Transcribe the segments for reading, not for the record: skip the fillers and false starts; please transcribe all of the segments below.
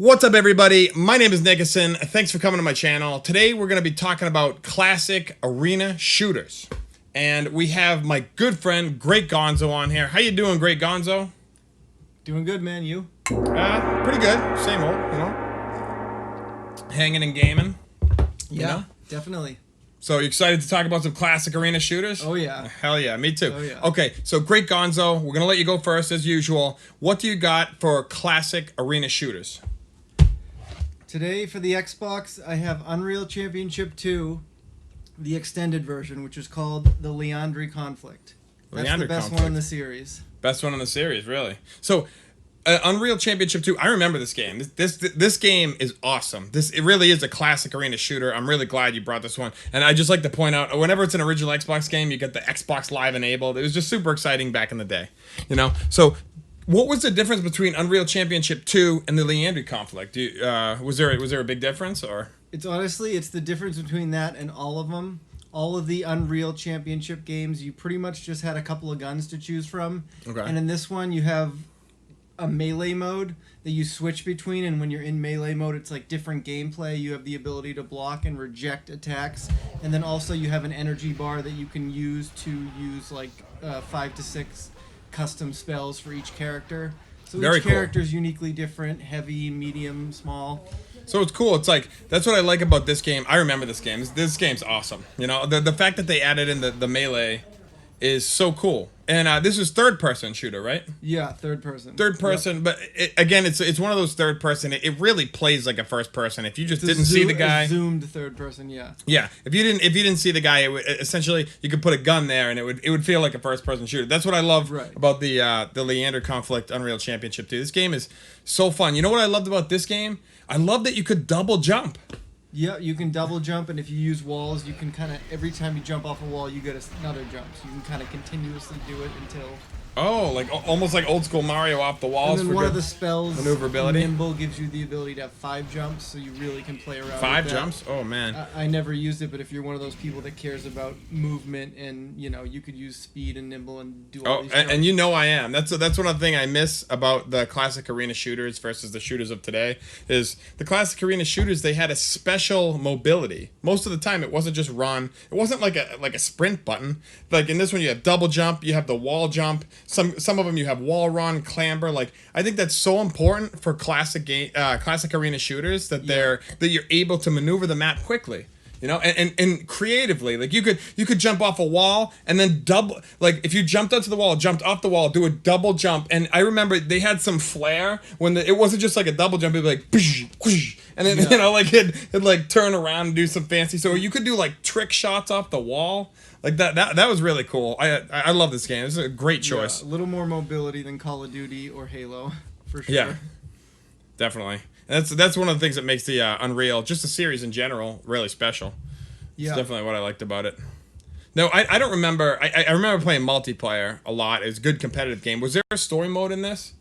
What's up, everybody? My name is Nickerson. Thanks for coming to my channel. Today we're going to be talking about classic arena shooters. And we have my good friend Great Gonzo on here. How you doing, Great Gonzo? Doing good, man. You? Pretty good. Same old, you know. Hanging and gaming. Yeah, definitely. So you excited to talk about some classic arena shooters? Oh, yeah. Hell yeah, me too. Oh, yeah. Okay, so Great Gonzo, we're going to let you go first as usual. What do you got for classic arena shooters? Today for the Xbox, I have Unreal Championship 2, the extended version, which is called the Leandri Conflict. That's the best one in the series. Best one in the series, really. So, Unreal Championship 2, I remember this game. This game is awesome. It really is a classic arena shooter. I'm really glad you brought this one. And I just like to point out, whenever it's an original Xbox game, you get the Xbox Live enabled. It was just super exciting back in the day, you know? So, what was the difference between Unreal Championship 2 and the Leandri Conflict? Was there a big difference, or? It's the difference between that and all of them. All of the Unreal Championship games, you pretty much just had a couple of guns to choose from. Okay. And in this one, you have a melee mode that you switch between, and when you're in melee mode, it's like different gameplay. You have the ability to block and reject attacks, and then also you have an energy bar that you can use to use like 5 to 6 custom spells for each character. So Very each cool. character is uniquely different: heavy, medium, small. So it's cool. It's like, that's what I like about this game. I remember this game. This game's awesome. You know, the fact that they added in the melee is so cool. And this is third-person shooter, right? Yeah, third person. Third person, but again, it's one of those third person. It really plays like a first person. If you just It's a didn't see the guy, a zoomed third person. Yeah. yeah. If you didn't see the guy, it would, essentially you could put a gun there and it would feel like a first person shooter. That's what I love about the Leandri Conflict Unreal Championship 2. This game is so fun. You know what I loved about this game? I love that you could double jump. Yeah, you can double jump, and if you use walls, you can kind of, every time you jump off a wall, you get another jump. So you can kind of continuously do it until... Oh, like almost like old school Mario off the walls. And then one of the spells, maneuverability. Nimble, gives you the ability to have 5 jumps, so you really can play around with that. 5 jumps? Oh, man. I never used it, but if you're one of those people that cares about movement, and, you know, you could use speed and nimble and do all these jumps. And you know I am. That's one thing I miss about the classic arena shooters versus the shooters of today, is the classic arena shooters, they had a special mobility. Most of the time, it wasn't just run. It wasn't like a sprint button. Like in this one, you have double jump, you have the wall jump. Some of them you have wall run, clamber. Like, I think that's so important for classic arena shooters that you're able to maneuver the map quickly. You know, and creatively, like you could jump off a wall and then double, like if you jumped onto the wall, jumped off the wall, do a double jump. And I remember they had some flair when it wasn't just like a double jump, it'd be like whoosh, whoosh, and then you know, like it'd like turn around and do some fancy. So you could do like trick shots off the wall. Like that was really cool. I love this game. This is a great choice. Yeah, a little more mobility than Call of Duty or Halo, for sure. Yeah, definitely. And that's one of the things that makes the Unreal, just the series in general, really special. Yeah. It's definitely what I liked about it. No, I don't remember. I remember playing multiplayer a lot. It was a good competitive game. Was there a story mode in this?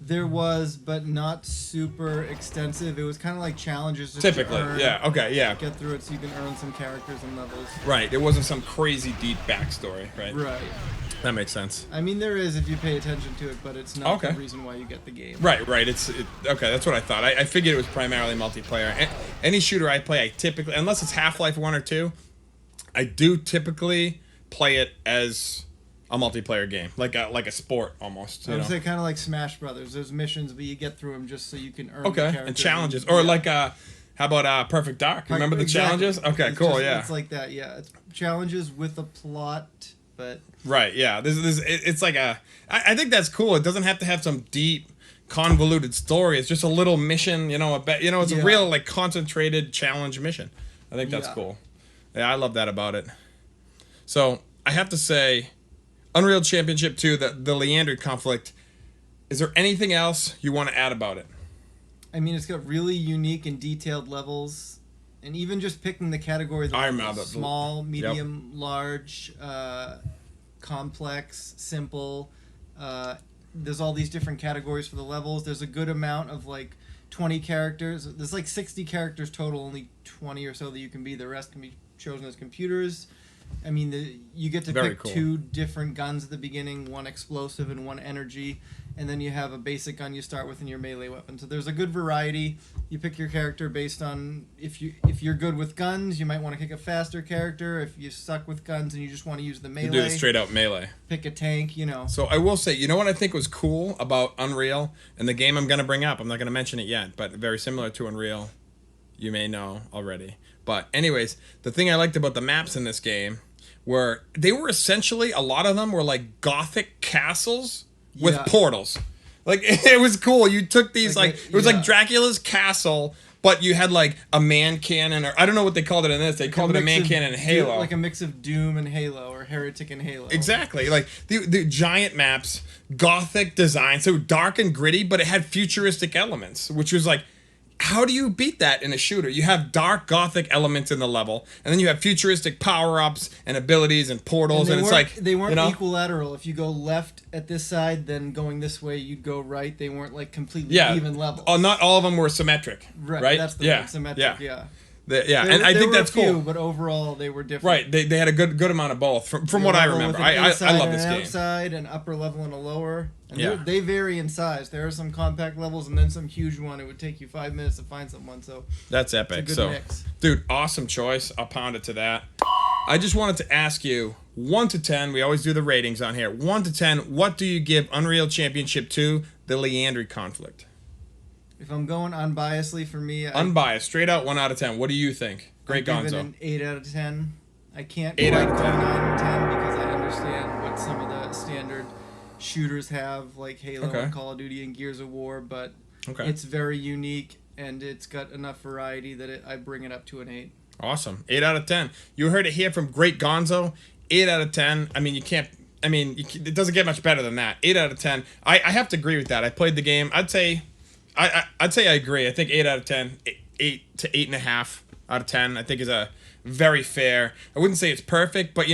There was, but not super extensive. It was kind of like challenges. Typically, yeah. Okay, yeah. Get through it so you can earn some characters and levels. Right. It wasn't some crazy deep backstory, right? Right. That makes sense. I mean, there is if you pay attention to it, but it's not the reason why you get the game. Right. Okay, that's what I thought. I figured it was primarily multiplayer. Any shooter I play, I typically, unless it's Half-Life 1 or 2, I do typically play it as a multiplayer game, like a sport almost. I would say kind of like Smash Brothers. There's missions, but you get through them just so you can earn. Okay, and challenges, or like how about Perfect Dark? Remember the challenges? Okay, it's cool. Yeah, it's like that. Yeah, it's challenges with a plot, but right. Yeah, it's like I think that's cool. It doesn't have to have some deep, convoluted story. It's just a little mission. You know, it's a real like concentrated challenge mission. I think that's cool. Yeah, I love that about it. So I have to say, Unreal Championship 2, the Leandri Conflict, is there anything else you want to add about it? I mean, it's got really unique and detailed levels, and even just picking the categories of small, medium, large, complex, simple. There's all these different categories for the levels. There's a good amount of like 20 characters. There's like 60 characters total, only 20 or so that you can be. The rest can be chosen as computers. I mean, you get to Very pick cool. 2 different guns at the beginning, one explosive and one energy, and then you have a basic gun you start with in your melee weapon. So there's a good variety. You pick your character based on if you're good with guns, you might want to pick a faster character. If you suck with guns and you just want to use the melee, You do the straight out melee. pick a tank. So I will say, you know what I think was cool about Unreal and the game I'm going to bring up? I'm not going to mention it yet, but very similar to Unreal. You may know already. But anyways, the thing I liked about the maps in this game were they were essentially, a lot of them were like Gothic castles with portals. Like, it was cool. You took these, it was like Dracula's castle, but you had like a man cannon, or I don't know what they called it in this. They called it a man cannon in Halo. Like a mix of Doom and Halo, or Heretic and Halo. Exactly. Like the giant maps, Gothic design, so dark and gritty, but it had futuristic elements, which was like, how do you beat that in a shooter? You have dark Gothic elements in the level, and then you have futuristic power-ups and abilities and portals, and it's like, they weren't equilateral. If you go left at this side, then going this way, you'd go right. They weren't like completely even levels. Oh, not all of them were symmetric. Right. That's the word, symmetric. Yeah. And I think that's cool. But overall, they were different. Right, they had a good amount of both. From what I remember, I love this game. Outside, an upper level, and a lower. And they vary in size. There are some compact levels, and then some huge one. It would take you 5 minutes to find someone. So that's epic. It's a good mix. Dude, awesome choice. I'll pound it to that. I just wanted to ask you, 1 to 10. We always do the ratings on here. 1 to 10. What do you give Unreal Championship 2, the Leandri conflict? If I'm going unbiasedly for me... Unbiased. Straight out 1 out of 10. What do you think? Great Gonzo. I give it an 8 out of 10. I can't quite go 9 and 10 because I understand what some of the standard shooters have, like Halo and Call of Duty and Gears of War, but it's very unique and it's got enough variety that I bring it up to an 8. Awesome. 8 out of 10. You heard it here from Great Gonzo. 8 out of 10. I mean, you can't... it doesn't get much better than that. 8 out of 10. I have to agree with that. I played the game. I'd say I agree. I think 8 out of 10. 8 to 8.5 out of 10. I think is a very fair. I wouldn't say it's perfect, but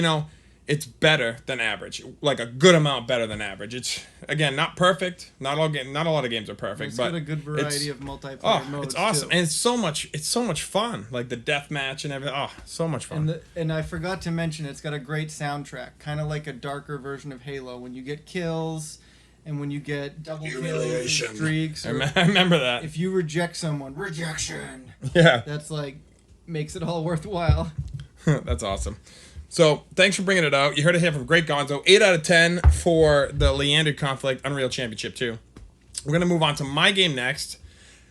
it's better than average. Like a good amount better than average. It's again not perfect. Not a lot of games are perfect. It's but got a good variety of multiplayer modes. It's awesome, too. and it's so much fun. Like the deathmatch and everything. Oh, so much fun. And I forgot to mention, it's got a great soundtrack, kind of like a darker version of Halo. When you get kills, and when you get double kills, streaks. I remember that. If you reject someone, rejection. Yeah. That's like makes it all worthwhile. That's awesome. So, thanks for bringing it out. You heard it here from Great Gonzo. 8 out of 10 for the Leandri conflict, Unreal Championship 2. We're going to move on to my game next,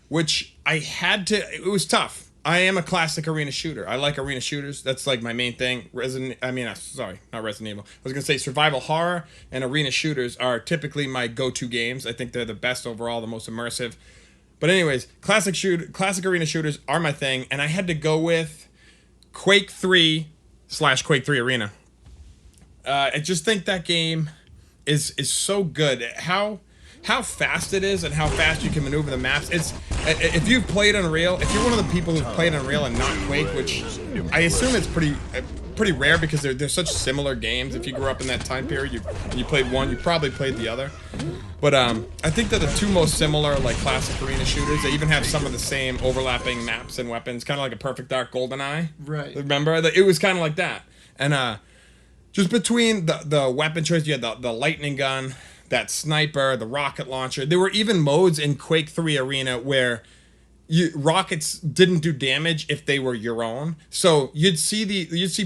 which I had to... It was tough. I am a classic arena shooter. I like arena shooters. That's like my main thing. Not Resident Evil. I was going to say survival horror and arena shooters are typically my go-to games. I think they're the best overall, the most immersive. But anyways, classic arena shooters are my thing, and I had to go with Quake 3 / Quake 3 Arena. I just think that game is so good. How fast it is and how fast you can maneuver the maps. If you've played Unreal, if you're one of the people who've played Unreal and not Quake, which I assume it's pretty rare because they're such similar games. If you grew up in that time period, you played one, you probably played the other. But I think they're the two most similar like classic arena shooters. They even have some of the same overlapping maps and weapons, kind of like a Perfect Dark GoldenEye. Right. Remember? It was kind of like that. And just between the weapon choice, you had the lightning gun, that sniper, the rocket launcher. There were even modes in Quake 3 Arena where rockets didn't do damage if they were your own. So you'd see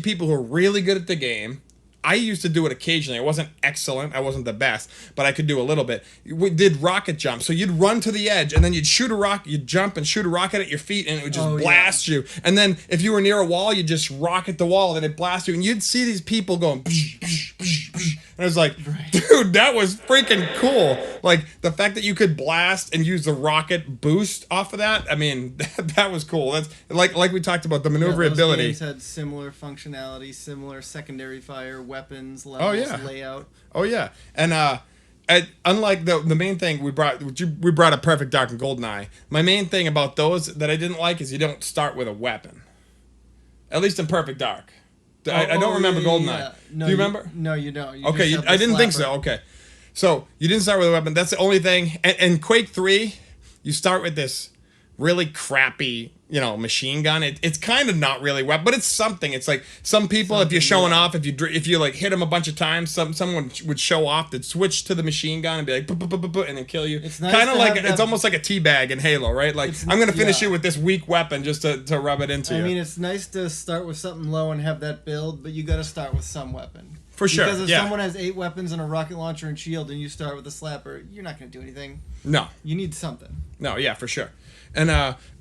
people who are really good at the game. I used to do it occasionally. I wasn't excellent. I wasn't the best, but I could do a little bit. We did rocket jump. So you'd run to the edge, and then you'd shoot a rocket. You'd jump and shoot a rocket at your feet, and it would just blast you. And then if you were near a wall, you'd just rocket the wall, and it'd blast you. And you'd see these people going, psh, psh, psh, psh. And I was like, dude, that was freaking cool. Like, the fact that you could blast and use the rocket boost off of that, I mean, that was cool. That's like we talked about, the maneuverability. Those games had similar functionality, similar secondary fire, weapons, levels, layout. Oh yeah, and unlike the main thing we brought up Perfect Dark and GoldenEye. My main thing about those that I didn't like is you don't start with a weapon. At least in Perfect Dark. I don't remember GoldenEye. Yeah. No, do you remember? No, you don't. Okay, I didn't think so. Okay, so you didn't start with a weapon. That's the only thing. And Quake 3, you start with this really crappy, you know, machine gun. It's kind of not really weapon, but it's something. It's like some people, if you're showing off, if you like hit them a bunch of times, someone would show off, they'd switch to the machine gun and be like, and then kill you. It's nice kind of like it's almost like a teabag in Halo, right? Like I'm gonna finish you with this weak weapon just to rub it into you. I mean, it's nice to start with something low and have that build, but you got to start with some weapon. For sure. Because if someone has 8 weapons and a rocket launcher and shield, and you start with a slapper, you're not going to do anything. No. You need something. No, yeah, for sure. And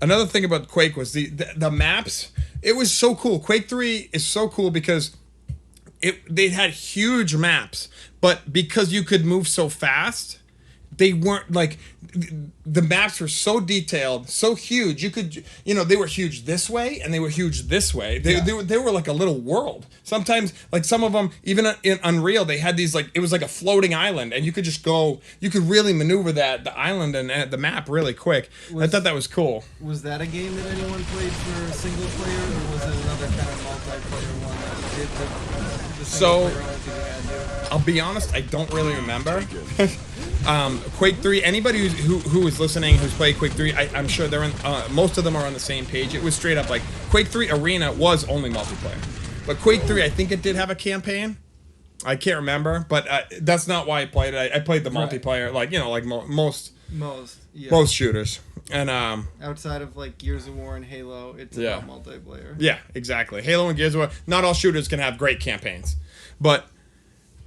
another thing about Quake was the maps. It was so cool. Quake 3 is so cool because they had huge maps, but because you could move so fast, they weren't like the maps were so detailed, so huge. You could, you know, they were huge this way and they were huge this way. They were like a little world. Sometimes, like some of them, even in Unreal, they had these like it was like a floating island, and you could just go. You could really maneuver the island and the map really quick. I thought that was cool. Was that a game that anyone played for single player, or was it another kind of multiplayer one that did the single player only thing you had to? I'll be honest, I don't really remember. Quake 3, anybody who is listening who's played Quake 3, I'm sure they're in, most of them are on the same page. It was straight up like Quake 3 Arena was only multiplayer. But Quake 3, I think it did have a campaign. I can't remember, but that's not why I played it. I played the multiplayer, like, you know, like most shooters. And outside of like Gears of War and Halo, it's about multiplayer. Yeah, exactly. Halo and Gears of War, not all shooters can have great campaigns. But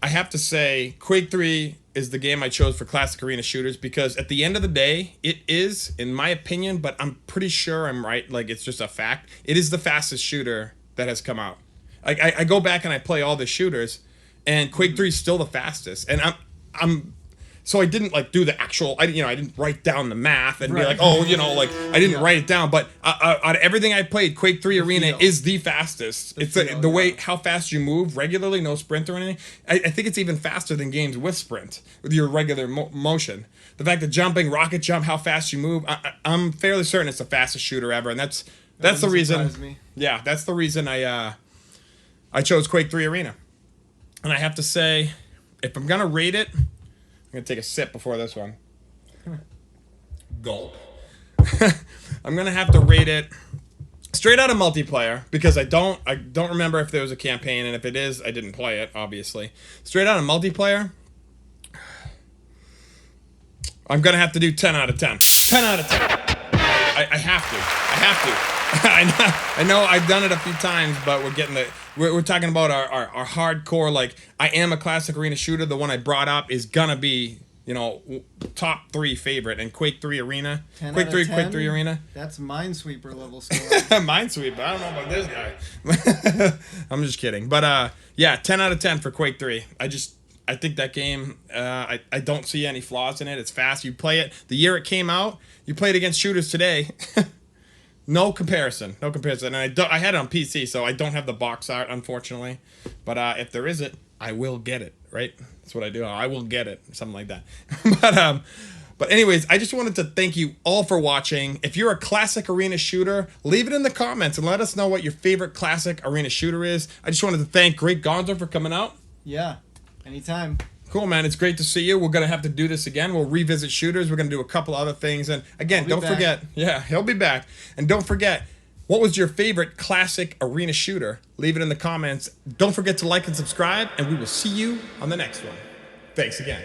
I have to say, Quake 3 is the game I chose for classic arena shooters because at the end of the day, it is, in my opinion, but I'm pretty sure I'm right, like it's just a fact, it is the fastest shooter that has come out. I go back and I play all the shooters, and Quake 3 is still the fastest. And so I didn't like do the actual, I didn't write down the math and be like, oh, you know, like I didn't write it down. But out of everything I played, Quake 3 Arena is the fastest. It's the way how fast you move regularly, no sprint or anything. I think it's even faster than games with sprint, with your regular motion. The fact that jumping, rocket jump, how fast you move, I'm fairly certain it's the fastest shooter ever, and that's the reason. Me. Yeah, that's the reason I chose Quake 3 Arena. And I have to say, if I'm gonna rate it, I'm gonna take a sip before this one. Gulp. I'm gonna have to rate it straight out of multiplayer because I don't remember if there was a campaign, and if it is, I didn't play it, obviously. Straight out of multiplayer, I'm gonna have to do 10 out of 10. 10 out of 10. I have to. I know I've done it a few times, but we're talking about our hardcore, like, I am a classic arena shooter. The one I brought up is gonna be, you know, top 3 favorite, and Quake 3 Arena. Quake 3 Arena. That's Minesweeper level score. Minesweeper, I don't know about this guy. I'm just kidding. But yeah, 10 out of 10 for Quake 3. I think that game, I don't see any flaws in it. It's fast. You play it the year it came out. You play it against shooters today. No comparison. And I had it on PC, so I don't have the box art, unfortunately. But if there is it, I will get it, right? That's what I do. I will get it, something like that. But anyways, I just wanted to thank you all for watching. If you're a classic arena shooter, leave it in the comments and let us know what your favorite classic arena shooter is. I just wanted to thank Great Gonzo for coming out. Yeah, anytime. Cool, man. It's great to see you. We're going to have to do this again. We'll revisit shooters. We're going to do a couple other things. And again, don't forget. Yeah, he'll be back. And don't forget, what was your favorite classic arena shooter? Leave it in the comments. Don't forget to like and subscribe, and we will see you on the next one. Thanks again.